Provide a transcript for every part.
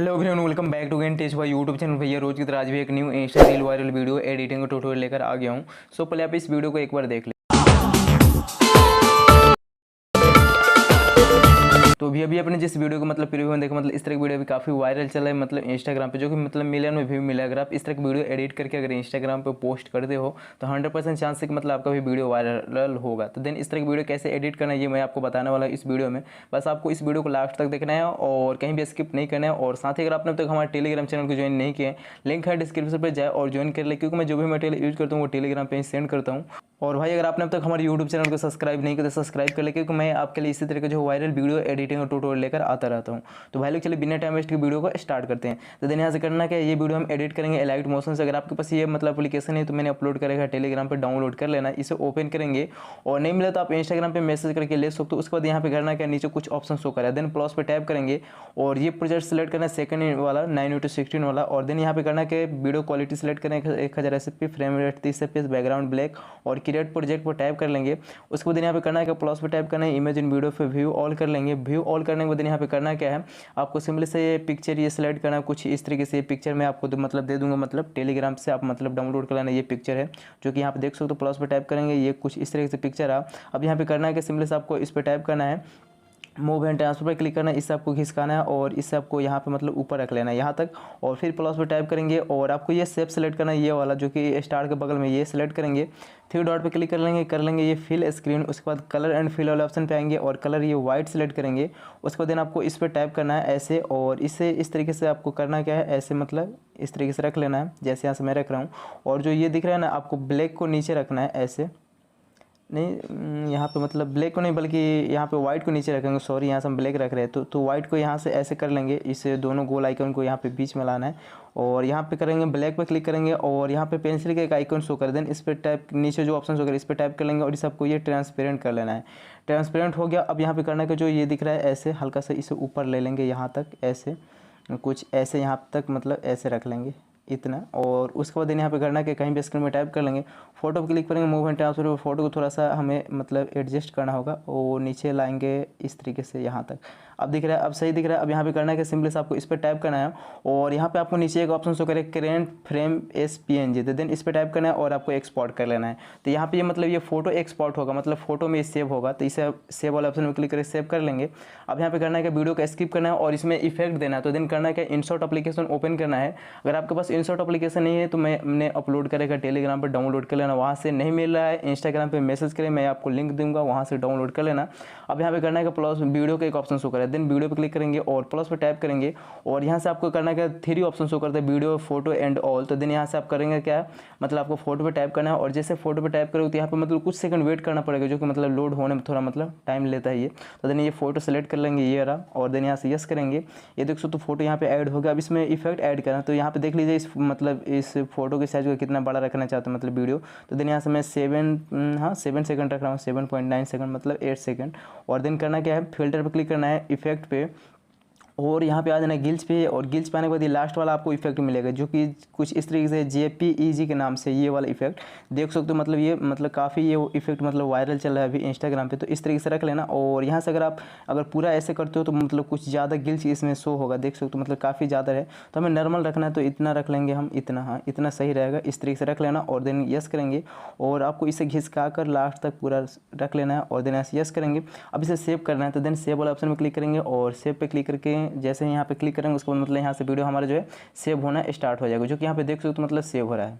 Hello everyone, welcome back to again test भाई YouTube channel. भैया रोज की तरह आज भी एक new insta reel viral video editing का ट्यूटोरियल लेकर आ गया हूँ। सो पहले आप इस वीडियो को एक बार देख लें। तो अभी अपने जिस वीडियो को मतलब प्रीव्यू में देखा, मतलब इस तरह की वीडियो भी काफ़ी वायरल चल रहा है मतलब इंस्टाग्राम पे, जो कि मतलब मिलियन में व्यू मिला। अगर आप इस तरह की वीडियो एडिट करके अगर इंस्टाग्राम पे पोस्ट करते हो तो 100% चांस है कि मतलब आपका भी वीडियो वायरल होगा। तो देन इस तरह की वीडियो कैसे एडिट करना है ये मैं आपको बताने वाला हूँ इस वीडियो में। बस आपको इस वीडियो को लास्ट तक देखना है और कहीं भी स्किप नहीं करना है। और साथ ही अगर आपने अब तक हमारे टेलीग्राम चैनल को ज्वाइन नहीं किया है, लिंक है डिस्क्रिप्शन पर जाए और ज्वाइन कर ले, क्योंकि मैं जो भी मटेरियल यूज करता हूँ वो टेलीग्राम पे ही सेंड करता हूँ। और भाई अगर आपने अब तक हमारे यूट्यूब चैनल को सब्सक्राइब नहीं किया तो सब्सक्राइब कर ले, क्योंकि मैं आपके लिए इसी तरह के जो वायरल वीडियो एडिटिंग और ट्यूटोरियल लेकर आता रहता हूँ। तो भाई लोग चलिए बिना टाइम वेस्ट के वीडियो को स्टार्ट करते हैं। तो देन यहाँ से करना क्या है, ये वीडियो हम एडिट करेंगे एलाइट मोशन से। अगर आपके पास ये मतलब एप्लीकेशन है तो मैंने अपलोड करेगा टेलीग्राम पर, डाउनलोड कर लेना। इसे ओपन करेंगे और नहीं मिला तो आप इंस्टाग्राम पे मैसेज करके ले सकते हो। उसके बाद यहाँ पे करना क्या, नीचे कुछ ऑप्शन शो करा है, देन प्लस पे टैप करेंगे और ये प्रोजेक्ट सेलेक्ट करना है सेकंड वाला 9:16 वाला। और देन यहाँ पे करना कि वीडियो क्वालिटी सेलेक्ट करें 1000 SFP, frame rate 30 FPS, background black और क्रिएट प्रोजेक्ट पर टैप कर लेंगे। उसके बाद यहाँ पे करना है कि प्लस पे टैप करना है, इमेज इन वीडियो पे व्यू ऑल कर लेंगे। व्यू ऑल करने के बाद यहाँ पे करना क्या है, आपको सिंपली से ये पिक्चर ये सिलेक्ट करना है कुछ इस तरीके से। ये पिक्चर मैं आपको मतलब दे दूंगा, मतलब टेलीग्राम से आप मतलब डाउनलोड कर लेना। ये पिक्चर है जो कि यहाँ पे देख सकते हो, प्लस पे टैप करेंगे, ये कुछ इस तरीके से पिक्चर है। अब यहाँ पे करना है कि सिंपली से आपको इस पर टैप करना है, मूव एंड ट्रांसफर पर क्लिक करना है, इससे आपको खिसकाना है और इससे आपको यहाँ पे मतलब ऊपर रख लेना है यहाँ तक। और फिर प्लस पर टाइप करेंगे और आपको ये शेप सेलेक्ट करना है, ये वाला जो कि स्टार के बगल में ये सेलेक्ट करेंगे। थ्री डॉट पे क्लिक कर लेंगे ये फिल स्क्रीन। उसके बाद कलर एंड फिल वाले ऑप्शन पे आएंगे और कलर ये वाइट सेलेक्ट करेंगे। उसके बाद देन आपको इस पर टाइप करना है ऐसे, और इसे इस तरीके से आपको करना क्या है, ऐसे मतलब इस तरीके से रख लेना है जैसे यहाँ से मैं रख रहा हूँ। और जो ये दिख रहा है ना, आपको ब्लैक को नीचे रखना है ऐसे, नहीं यहाँ पे मतलब ब्लैक को नहीं बल्कि यहाँ पे वाइट को नीचे रखेंगे। सॉरी, यहाँ से हम ब्लैक रख रहे हैं तो वाइट को यहाँ से ऐसे कर लेंगे। इस दोनों गोल आइकन को यहाँ पे बीच में लाना है और यहाँ पे करेंगे ब्लैक पे क्लिक करेंगे और यहाँ पे पेंसिल का एक आइकन शो कर दें, इस पर टाइप नीचे जो ऑप्शन शो करे इस पर टाइप कर लेंगे और इस आपको ये ट्रांसपेरेंट कर लेना है। ट्रांसपेरेंट हो गया। अब यहाँ पे करना है कि जो ये दिख रहा है ऐसे हल्का सा इसे ऊपर ले लेंगे यहाँ तक, ऐसे कुछ ऐसे यहाँ तक मतलब ऐसे रख लेंगे इतना। और उसके बाद यहाँ पे करना कि कहीं भी स्क्रीन में टाइप कर लेंगे, फोटो पर क्लिक करेंगे, मूव एंड ट्रांसफर। फोटो को थोड़ा सा हमें मतलब एडजस्ट करना होगा और नीचे लाएंगे इस तरीके से यहाँ तक। अब दिख रहा है, अब सही दिख रहा है। अब यहाँ पे करना है कि सिंपली से आपको इस पर टाइप करना है और यहाँ पे आपको नीचे एक ऑप्शन शो करे करेंट फ्रेम SPNG, तो देन इस पर टाइप करना है और आपको एक्सपोर्ट कर लेना है। तो यहाँ पे ये मतलब ये फोटो एक्सपोर्ट होगा, मतलब फोटो में सेव होगा। तो इसे सेव वाले ऑप्शन में क्लिक करके सेव कर लेंगे। अब यहाँ पे करना है कि वीडियो को स्किप करना है और इसमें इफेक्ट देना है। तो देन करना है कि इंसर्ट एप्लीकेशन ओपन करना है। अगर आपके पास इंसर्ट एप्लीकेशन नहीं है तो मैंने अपलोड करेगा टेलीग्राम पर, डाउनलोड कर लेना। वहाँ से नहीं मिल रहा है इंस्टाग्राम पे मैसेज करें, मैं आपको लिंक दूंगा, वहाँ से डाउनलोड कर लेना। अब यहाँ पे करना है कि प्लस वीडियो का एक ऑप्शन शो करें, देन वीडियो पे क्लिक करेंगे और प्लस पे टाइप करेंगे और यहाँ से आपको करना क्या, थ्री ऑप्शन शो करते हैं, वीडियो, फोटो एंड ऑल। तो देन यहाँ से आप करेंगे क्या, मतलब आपको फोटो पे टाइप करना है और जैसे फोटो पे टाइप करोगे तो यहाँ पे मतलब कुछ सेकंड वेट करना पड़ेगा, जो कि मतलब लोड होने में थोड़ा मतलब टाइम लेता है ये। तो देन ये फोटो सेलेक्ट कर लेंगे ये रहा और देन यहाँ से यस करेंगे। ये देख सकते तो फोटो यहाँ पे ऐड हो गया। अब इसमें इफेक्ट ऐड करना, तो यहाँ पे देख लीजिए इस मतलब इस फोटो के साइज को कितना बड़ा रखना चाहते हैं मतलब वीडियो। तो देन यहाँ से मैं 7 सेकंड रख रहा हूँ, 7.9 सेकंड मतलब 8 सेकंड। और देन करना क्या है, फिल्टर पे क्लिक करना है, इफेक्ट पे, और यहाँ पे आ जाना है गिल्स पे। और गिल्स पे आने के बाद ये लास्ट वाला आपको इफेक्ट मिलेगा जो कि कुछ इस तरीके से JPEG के नाम से, ये वाला इफेक्ट देख सकते हो। मतलब ये मतलब काफ़ी ये इफेक्ट मतलब वायरल चल रहा है अभी इंस्टाग्राम पे, तो इस तरीके से रख लेना। और यहाँ से अगर पूरा ऐसे करते हो तो मतलब कुछ ज़्यादा गिल्स इसमें शो होगा, देख सकते हो मतलब काफ़ी ज़्यादा है। तो हमें नॉर्मल रखना है तो इतना रख लेंगे हम, इतना, हाँ इतना सही रहेगा। इस तरीके से रख लेना और देन यस करेंगे और आपको इसे घिसका कर लास्ट तक पूरा रख लेना है और देन ऐसे यस करेंगे। अब इसे सेव करना है तो देन सेव वाला ऑप्शन में क्लिक करेंगे और सेव पे क्लिक करके जैसे यहाँ पे क्लिक करेंगे उसके बाद मतलब यहाँ से वीडियो हमारा जो है सेव होना स्टार्ट हो जाएगा, जो कि यहाँ पे देख सकते हो तो मतलब सेव हो रहा है।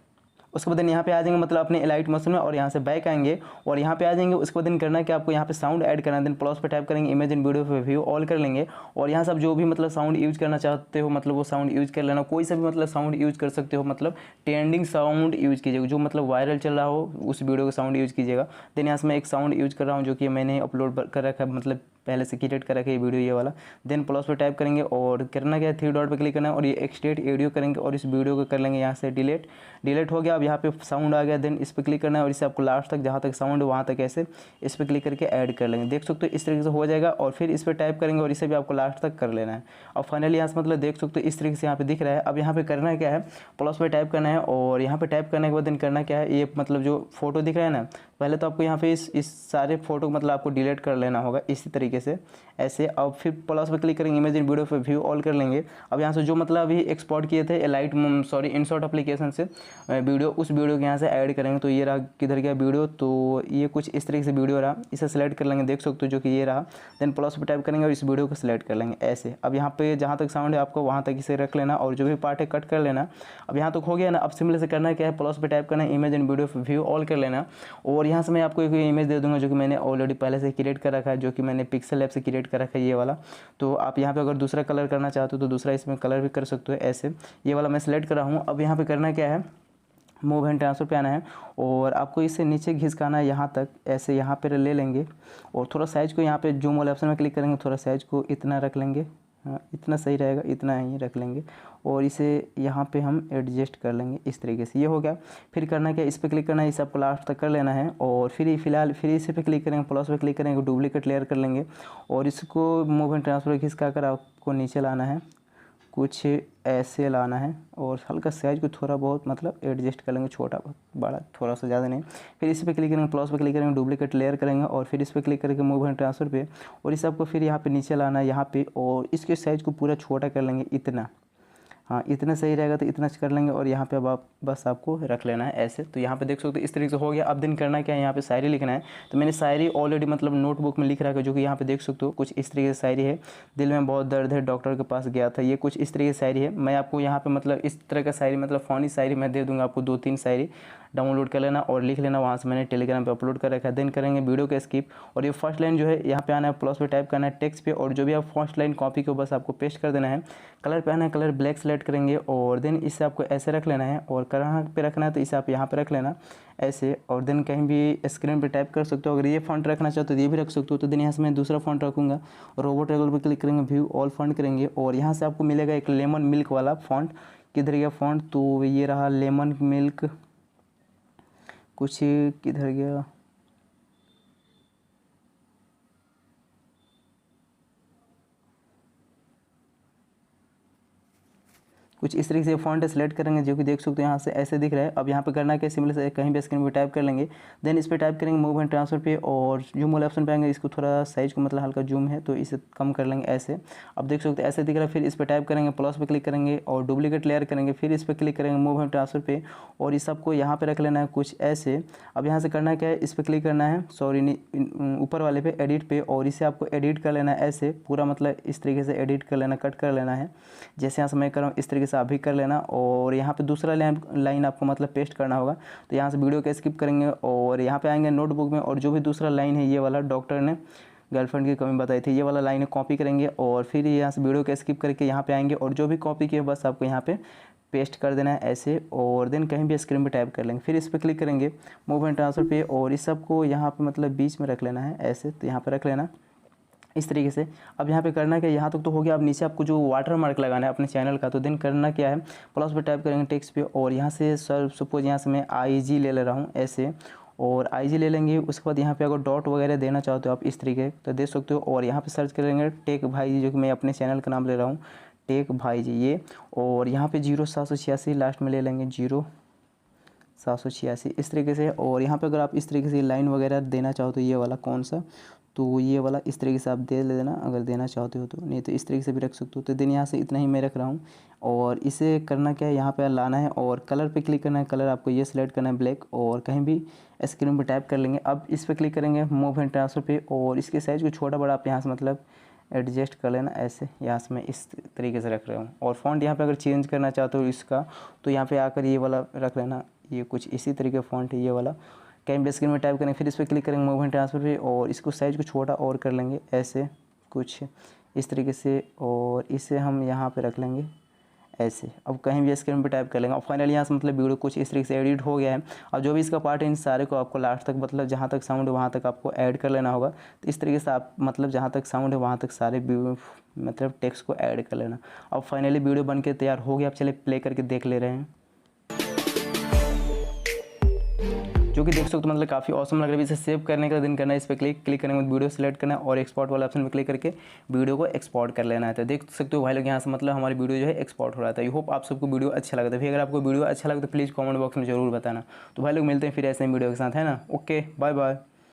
उसके बाद यहाँ पे आ जाएंगे मतलब अपने एलाइट मोशन में और यहाँ से बैक आएंगे और यहाँ पे आ जाएंगे। उसके बाद करना है कि आपको यहाँ पे साउंड ऐड करना है, देन प्लस पे टाइप करेंगे, इमेज इन वीडियो पे व्यू ऑल कर लेंगे और यहाँ से आप जो भी मतलब साउंड यूज करना चाहते हो मतलब वो साउंड यूज कर लेना। कोई सा भी मतलब साउंड यूज कर सकते हो, मतलब ट्रेंडिंग साउंड यूज कीजिएगा, जो मतलब वायरल चल रहा हो उस वीडियो का साउंड यूज कीजिएगा। देन यहाँ से मैं एक साउंड यूज कर रहा हूँ जो कि मैंने अपलोड कर रखा है, मतलब पहले से क्रिएट कर रखा है ये वीडियो ये वाला। देन प्लस पे टाइप करेंगे और करना क्या है, थ्री डॉट पे क्लिक करना है और ये एक्सट्रेट ऑडियो करेंगे और इस वीडियो को कर लेंगे यहाँ से डिलीट हो गया। अब यहाँ पे साउंड आ गया, देन इस पर क्लिक करना है और इसे आपको लास्ट तक जहाँ तक साउंड है वहाँ तक ऐसे इस पर क्लिक करके ऐड कर लेंगे, देख सकते हो इस तरीके से हो जाएगा। और फिर इस पर टाइप करेंगे और इसे भी आपको लास्ट तक कर लेना है। और फाइनली यहाँ से मतलब देख सकते हो इस तरीके से यहाँ पे दिख रहा है। अब यहाँ पे करना क्या है, प्लस पे टाइप करना है और यहाँ पे टाइप करने के बाद दिन करना क्या है, ये मतलब जो फोटो दिख रहा है ना, पहले तो आपको यहाँ पे इस सारे फोटो मतलब आपको डिलीट कर लेना होगा इसी तरीके से ऐसे। अब फिर प्लस पे क्लिक करेंगे, इमेज इन वीडियो पे व्यू ऑल कर लेंगे। अब यहाँ से जो मतलब अभी एक्सपोर्ट किए थे एलाइट इनशॉट एप्लीकेशन से वीडियो, उस वीडियो के यहाँ से ऐड करेंगे। तो ये रहा, किधर गया वीडियो, तो ये कुछ इस तरीके से वीडियो रहा, इसे सेलेक्ट कर लेंगे, देख सकते हो जो कि ये रहा। देन प्लस पे टाइप करेंगे और इस वीडियो को सिलेक्ट कर लेंगे ऐसे। अब यहाँ पे जहाँ तक साउंड है आपको वहाँ तक इसे रख लेना और जो भी पार्ट है कट कर लेना। अब यहाँ तक हो गया ना। अब सिंपल से करना क्या है, प्लस पे टाइप करना है, image and video view all कर लेना। और यहाँ से मैं आपको एक इमेज दे दूंगा जो कि मैंने ऑलरेडी पहले से क्रिएट कर रखा है, जो कि मैंने पिक्सल ऐप से क्रिएट कर रखा है ये वाला। तो आप यहाँ पे अगर दूसरा कलर करना चाहते हो तो दूसरा इसमें कलर भी कर सकते हो ऐसे। ये वाला मैं सिलेक्ट कर रहा हूँ। अब यहाँ पे करना क्या है, मूव एंड ट्रांसफर पे आना है और आपको इसे नीचे घिसकाना है यहाँ तक ऐसे, यहाँ पे ले लेंगे और थोड़ा साइज़ को यहाँ पे जूम वाले ऑप्शन में क्लिक करेंगे, थोड़ा साइज़ को इतना रख लेंगे, हाँ इतना सही रहेगा, इतना ही रख लेंगे और इसे यहाँ पे हम एडजस्ट कर लेंगे इस तरीके से। ये हो गया। फिर करना क्या, इस पर क्लिक करना है, इसे आपको लास्ट तक कर लेना है और फिर फिलहाल फिर इसे पे क्लिक करेंगे, प्लस पे क्लिक करेंगे, डुप्लीकेट लेयर कर लेंगे और इसको मूव एंड ट्रांसफर खिसका कर आपको नीचे लाना है, कुछ ऐसे लाना है और हल्का साइज को थोड़ा बहुत मतलब एडजस्ट कर लेंगे, छोटा बड़ा थोड़ा सा, ज़्यादा नहीं। फिर इस पर क्लिक करेंगे, प्लस पे क्लिक करेंगे, डुप्लीकेट लेयर करेंगे और फिर इस पर क्लिक करके मूव एंड ट्रांसफर पे और इस आपको फिर यहाँ पे नीचे लाना है यहाँ पे और इसके साइज़ को पूरा छोटा कर लेंगे इतना, हाँ इतना सही रहेगा तो इतना कर लेंगे और यहाँ पे अब आप बस आपको रख लेना है ऐसे। तो यहाँ पे देख सकते हो इस तरीके से हो गया। अब दिन करना क्या है, यहाँ पे शायरी लिखना है। तो मैंने शायरी ऑलरेडी मतलब नोटबुक में लिख रखा है, जो कि यहाँ पे देख सकते हो कुछ इस तरीके से शायरी है। दिल में बहुत दर्द है, डॉक्टर के पास गया था, ये कुछ इस तरीके से शायरी है। मैं आपको यहाँ पे मतलब इस तरह का शायरी मतलब फ़नी शायरी मैं दे दूँगा आपको, 2-3 शायरी डाउनलोड कर लेना और लिख लेना, वहाँ से मैंने टेलीग्राम पे अपलोड कर रखा है। देन करेंगे वीडियो का स्किप और ये फर्स्ट लाइन जो है यहाँ पे आना है, प्लस पे टाइप करना है टेक्स्ट पे और जो भी आप फर्स्ट लाइन कॉपी को बस आपको पेस्ट कर देना है। कलर पे आना है, कलर ब्लैक सेलेक्ट करेंगे और देन इसे आपको ऐसे रख लेना है और कहाँ पे रखना है तो इसे आप यहाँ पे रख लेना ऐसे और देन कहीं भी स्क्रीन पे टाइप कर सकते हो। अगर ये फॉन्ट रखना चाहते हो तो ये भी रख सकते हो। तो देन यहाँ से मैं दूसरा फॉन्ट रखूँगा और रोबोट रेगुलर पे क्लिक करेंगे, व्यू ऑल फॉन्ट करेंगे और यहाँ से आपको मिलेगा एक लेमन मिल्क वाला फॉन्ट। किधर गया फॉन्ट, तो ये रहा लेमन मिल्क, कुछ किधर गया, कुछ इस तरीके से फॉन्ट सेलेक्ट करेंगे जो कि देख सकते हो यहाँ से ऐसे दिख रहा है। अब यहाँ पे करना क्या, सिंपल से कहीं भी स्क्रीन पे टाइप कर लेंगे, देन इस पे टाइप करेंगे मूव एंड ट्रांसफर पे और जूम वाले ऑप्शन पे आएंगे, इसको थोड़ा साइज को मतलब हल्का जूम है तो इसे कम कर लेंगे ऐसे। अब देख सकते हो ऐसे दिख रहा है। फिर इस पर टाइप करेंगे, प्लस पे क्लिक करेंगे और डुप्लीकेट लेयर करेंगे, फिर इस पर क्लिक करेंगे मूव एंड ट्रांसफर पे और इस सबको यहाँ पे रख लेना है कुछ ऐसे। अब यहाँ से करना क्या है, इस पर क्लिक करना है, सॉरी ऊपर वाले पे एडिट पे और इसे आपको एडिट कर लेना है ऐसे पूरा, मतलब इस तरीके से एडिट कर लेना, कट कर लेना है जैसे यहाँ से मैं कर रहा हूँ इस तरीके से आप भी कर लेना। और यहाँ पे दूसरा लाइन आपको मतलब पेस्ट करना होगा। तो यहाँ से वीडियो को स्किप करेंगे और यहाँ पे आएंगे नोटबुक में और जो भी दूसरा लाइन है ये वाला, डॉक्टर ने गर्लफ्रेंड की कमी बताई थी, ये वाला लाइन कॉपी करेंगे और फिर यहाँ से वीडियो को स्किप करके यहाँ पे आएंगे और जो भी कॉपी किए बस आपको यहाँ पे पेस्ट कर देना है ऐसे और देन कहीं भी स्क्रीन पे टाइप कर लेंगे। फिर इस पर क्लिक करेंगे मूव एंड ट्रांसफर पे और इस सबको यहाँ पे मतलब बीच में रख लेना है ऐसे। तो यहाँ पे रख लेना इस तरीके से। अब यहाँ पे करना क्या, यहाँ तक तो हो गया। अब नीचे आपको जो वाटर मार्क लगाना है अपने चैनल का, तो देन करना क्या है, प्लस पे टाइप करेंगे टेक्स्ट पे और यहाँ से सपोज यहाँ से मैं IG ले रहा हूँ ऐसे और IG ले लेंगे। उसके बाद यहाँ पे अगर डॉट वगैरह देना चाहते हो आप इस तरीके तो दे सकते हो और यहाँ पे सर्च करेंगे टेक भाईजी, जो कि मैं अपने चैनल का नाम ले रहा हूँ टेक भाईजी ये, और यहाँ पे 0786 लास्ट में ले लेंगे, 0786 इस तरीके से। और यहाँ पे अगर आप इस तरीके से लाइन वगैरह देना चाहो तो ये वाला कौन सा, तो ये वाला इस तरीके से आप दे लेना अगर देना चाहते हो तो, नहीं तो इस तरीके से भी रख सकते हो। तो दिन यहाँ से इतना ही मैं रख रहा हूँ और इसे करना क्या है, यहाँ पे लाना है और कलर पे क्लिक करना है। कलर आपको ये सिलेक्ट करना है ब्लैक और कहीं भी स्क्रीन पे टाइप कर लेंगे। अब इस पर क्लिक करेंगे मूव एंड ट्रांसफर पे और इसके साइज़ को छोटा बड़ा आप यहाँ से मतलब एडजस्ट कर लेना ऐसे। यहाँ से मैं इस तरीके से रख रहा हूँ और फॉन्ट यहाँ पे अगर चेंज करना चाहते हो इसका तो यहाँ पे आकर ये वाला रख लेना, ये कुछ इसी तरीके फॉन्ट है ये वाला। कहीं भी स्क्रीन में टाइप करेंगे, फिर इस पर क्लिक करेंगे मूव एंड ट्रांसफर पे और इसको साइज़ को छोटा और कर लेंगे ऐसे कुछ इस तरीके से और इसे हम यहाँ पे रख लेंगे ऐसे। अब कहीं भी स्क्रीन पे टाइप कर लेंगे और फाइनली यहाँ से मतलब वीडियो कुछ इस तरीके से एडिट हो गया है। और जो भी इसका पार्ट है इन सारे को आपको लास्ट तक मतलब जहाँ तक साउंड है वहाँ तक आपको ऐड कर लेना होगा। तो इस तरीके से आप मतलब जहाँ तक साउंड है वहाँ तक सारे मतलब टेक्स्ट को ऐड कर लेना। अब फाइनली वीडियो बन के तैयार हो गया। आप चले प्ले करके देख ले रहे हैं। जो कि देख सकते हो मतलब काफ़ी औसम लग रहा है। इसे सेव करने का दिन करना है, इस पर क्लिक करने के बाद वीडियो सेलेक्ट करना है और एक्सपोर्ट वाला ऑप्शन पर क्लिक करके वीडियो को एक्सपोर्ट कर लेना है। तो देख सकते हो भाई लोग यहाँ से मतलब हमारी वीडियो जो है एक्सपोर्ट हो रहा था। आई होप आप सबको वीडियो अच्छा लगा था। फिर अगर आपको वीडियो अच्छा लगा तो प्लीज़ कमेंट बॉक्स में जरूर बताना। तो भाई लोग मिलते हैं फिर ऐसे ही वीडियो के साथ, है ना। Okay, bye bye.